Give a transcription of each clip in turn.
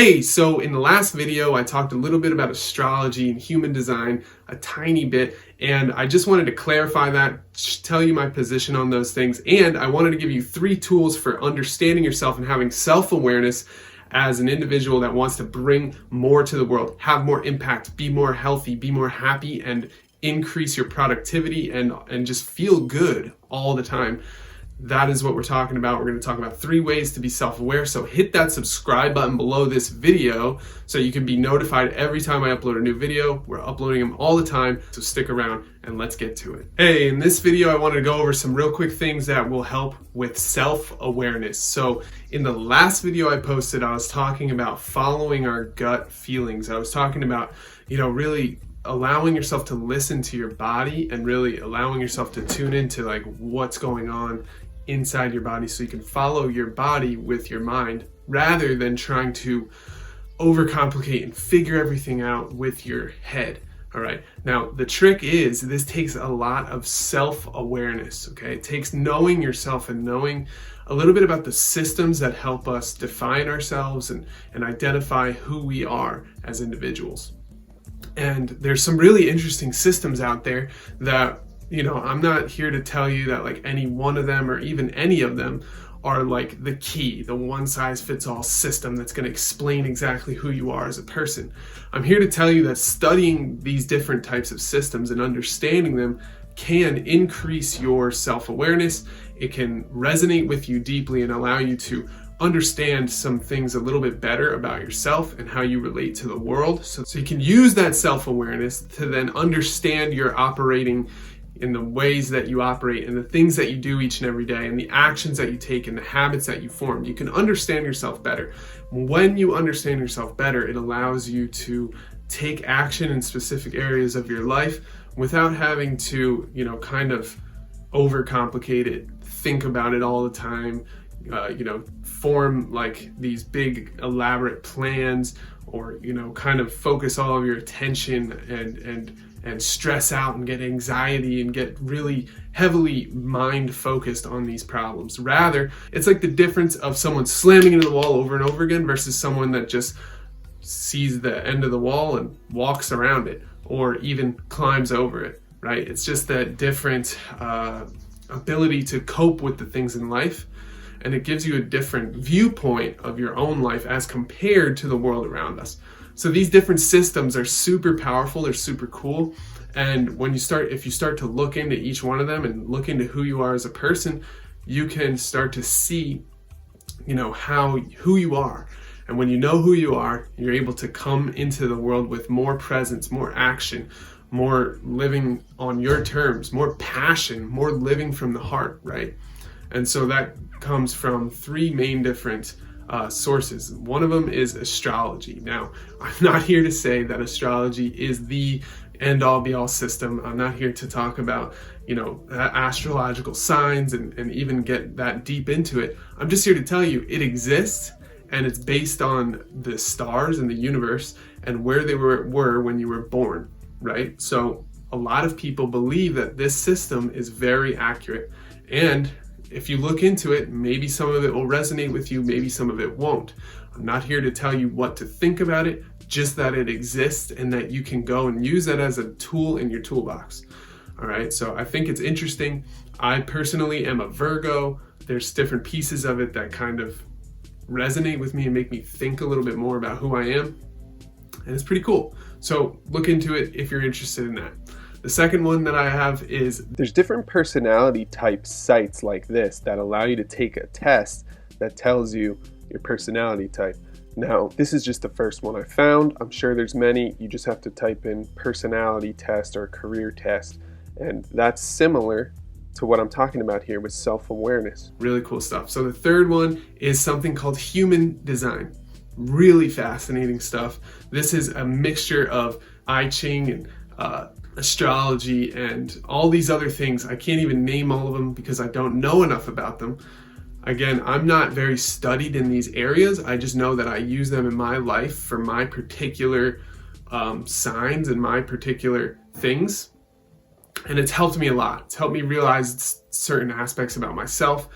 Hey, so in the last video, I talked a little bit about astrology and human design, a tiny bit, and I just wanted to clarify that, tell you my position on those things, and I wanted to give you 3 tools for understanding yourself and having self-awareness as an individual that wants to bring more to the world, have more impact, be more healthy, be more happy, and increase your productivity and just feel good all the time. That is what we're talking about. We're going to talk about 3 ways to be self-aware. So hit that subscribe button below this video so you can be notified every time I upload a new video. We're uploading them all the time, so stick around and let's get to it. Hey, in this video, I wanted to go over some real quick things that will help with self-awareness. So in the last video I posted, I was talking about following our gut feelings. I was talking about, really allowing yourself to listen to your body and really allowing yourself to tune into like what's going on inside your body so you can follow your body with your mind rather than trying to overcomplicate and figure everything out with your head. All right. Now, the trick is this takes a lot of self-awareness. Okay. It takes knowing yourself and knowing a little bit about the systems that help us define ourselves and identify who we are as individuals. And there's some really interesting systems out there that, I'm not here to tell you that like any one of them or even any of them are like the key, the one-size-fits-all system that's going to explain exactly who you are as a person. I'm here to tell you that studying these different types of systems and understanding them can increase your self-awareness. It can resonate with you deeply and allow you to understand some things a little bit better about yourself and how you relate to the world. So you can use that self-awareness to then understand your operating in the ways that you operate and the things that you do each and every day and the actions that you take and the habits that you form. You can understand yourself better. When you understand yourself better, it allows you to take action in specific areas of your life without having to, kind of overcomplicate it, think about it all the time, form like these big elaborate plans or, kind of focus all of your attention and stress out and get anxiety and get really heavily mind focused on these problems. Rather, it's like the difference of someone slamming into the wall over and over again versus someone that just sees the end of the wall and walks around it or even climbs over it, right? It's just that different ability to cope with the things in life. And it gives you a different viewpoint of your own life as compared to the world around us. So these different systems are super powerful, they're super cool. And if you start to look into each one of them and look into who you are as a person, you can start to see, who you are. And when you know who you are, you're able to come into the world with more presence, more action, more living on your terms, more passion, more living from the heart, right? And so that comes from 3 main different sources. One of them is astrology. Now, I'm not here to say that astrology is the end-all be-all system. I'm not here to talk about, astrological signs and even get that deep into it. I'm just here to tell you it exists and it's based on the stars and the universe and where they were when you were born, right? So a lot of people believe that this system is very accurate, and if you look into it, maybe some of it will resonate with you, maybe some of it won't. I'm not here to tell you what to think about it, just that it exists and that you can go and use that as a tool in your toolbox. All right, so I think it's interesting. I personally am a Virgo. There's different pieces of it that kind of resonate with me and make me think a little bit more about who I am. And it's pretty cool. So look into it if you're interested in that. The second one that I have is there's different personality type sites like this that allow you to take a test that tells you your personality type. Now, this is just the first one I found. I'm sure there's many. You just have to type in personality test or career test. And that's similar to what I'm talking about here with self-awareness. Really cool stuff. So the third one is something called human design. Really fascinating stuff. This is a mixture of I Ching and astrology and all these other things. I can't even name all of them because I don't know enough about them. Again, I'm not very studied in these areas. I just know that I use them in my life for my particular signs and my particular things. And it's helped me a lot. It's helped me realize certain aspects about myself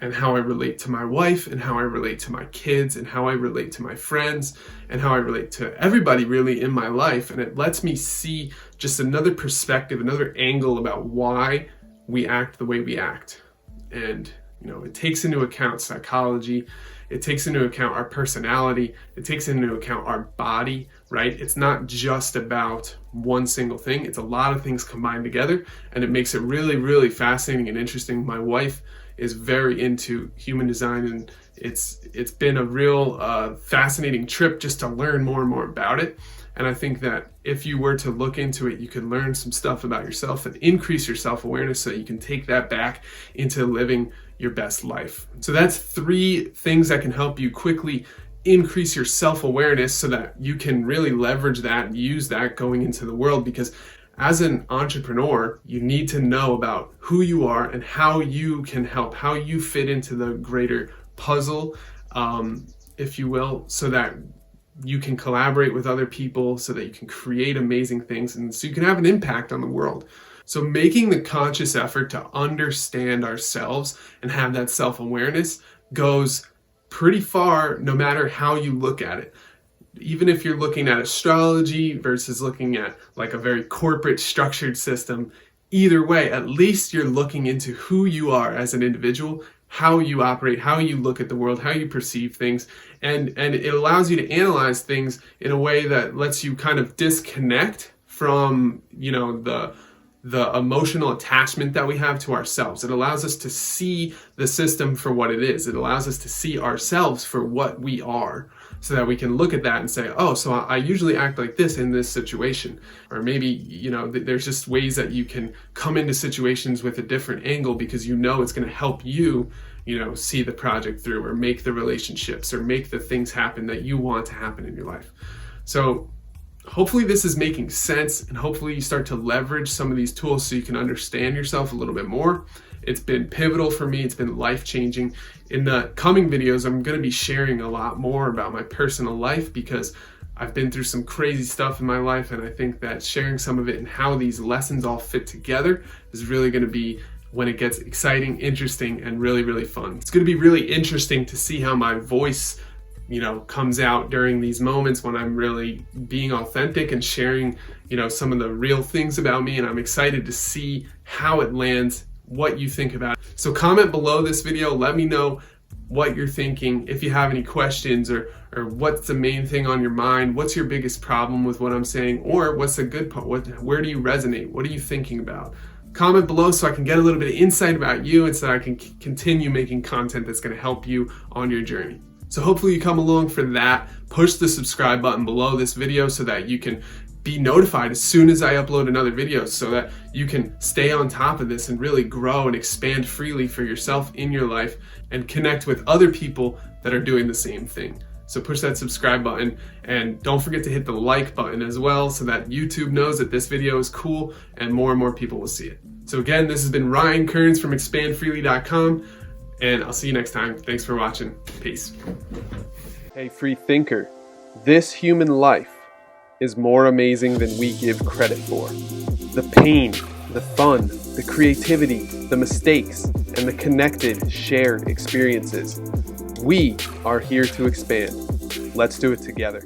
and how I relate to my wife, and how I relate to my kids, and how I relate to my friends, and how I relate to everybody really in my life. And it lets me see just another perspective, another angle about why we act the way we act. And it takes into account psychology, it takes into account our personality, it takes into account our body, right? It's not just about one single thing, it's a lot of things combined together, and it makes it really, really fascinating and interesting. My wife is very into human design, and it's been a real fascinating trip just to learn more and more about it. And I think that if you were to look into it, you could learn some stuff about yourself and increase your self-awareness so you can take that back into living your best life. So that's 3 things that can help you quickly increase your self-awareness so that you can really leverage that and use that going into the world. Because as an entrepreneur, you need to know about who you are and how you can help, how you fit into the greater puzzle, if you will, so that you can collaborate with other people, so that you can create amazing things, and so you can have an impact on the world. So making the conscious effort to understand ourselves and have that self-awareness goes pretty far, no matter how you look at it. Even if you're looking at astrology versus looking at like a very corporate structured system, either way, at least you're looking into who you are as an individual, how you operate, how you look at the world, how you perceive things, and it allows you to analyze things in a way that lets you kind of disconnect from the emotional attachment that we have to ourselves. It allows us to see the system for what it is. It allows us to see ourselves for what we are, so that we can look at that and say, oh, so I usually act like this in this situation. Or maybe, there's just ways that you can come into situations with a different angle because it's going to help you, see the project through, or make the relationships, or make the things happen that you want to happen in your life. So hopefully this is making sense, and hopefully you start to leverage some of these tools so you can understand yourself a little bit more. It's been pivotal for me. It's been life-changing. In the coming videos, I'm going to be sharing a lot more about my personal life, because I've been through some crazy stuff in my life, and I think that sharing some of it and how these lessons all fit together is really going to be when it gets exciting, interesting, and really, really fun. It's going to be really interesting to see how my voice comes out during these moments when I'm really being authentic and sharing, some of the real things about me. And I'm excited to see how it lands, what you think about it. So comment below this video, let me know what you're thinking. If you have any questions, or what's the main thing on your mind, what's your biggest problem with what I'm saying, or what's the good part, where do you resonate, what are you thinking about? Comment below so I can get a little bit of insight about you, and so I can continue making content that's going to help you on your journey. So hopefully you come along for that. Push the subscribe button below this video so that you can be notified as soon as I upload another video, so that you can stay on top of this and really grow and expand freely for yourself in your life and connect with other people that are doing the same thing. So push that subscribe button, and don't forget to hit the like button as well, so that YouTube knows that this video is cool and more people will see it. So again, this has been Ryan Kearns from expandfreely.com. And I'll see you next time. Thanks for watching. Peace. Hey, free thinker, this human life is more amazing than we give credit for. The pain, the fun, the creativity, the mistakes, and the connected, shared experiences. We are here to expand. Let's do it together.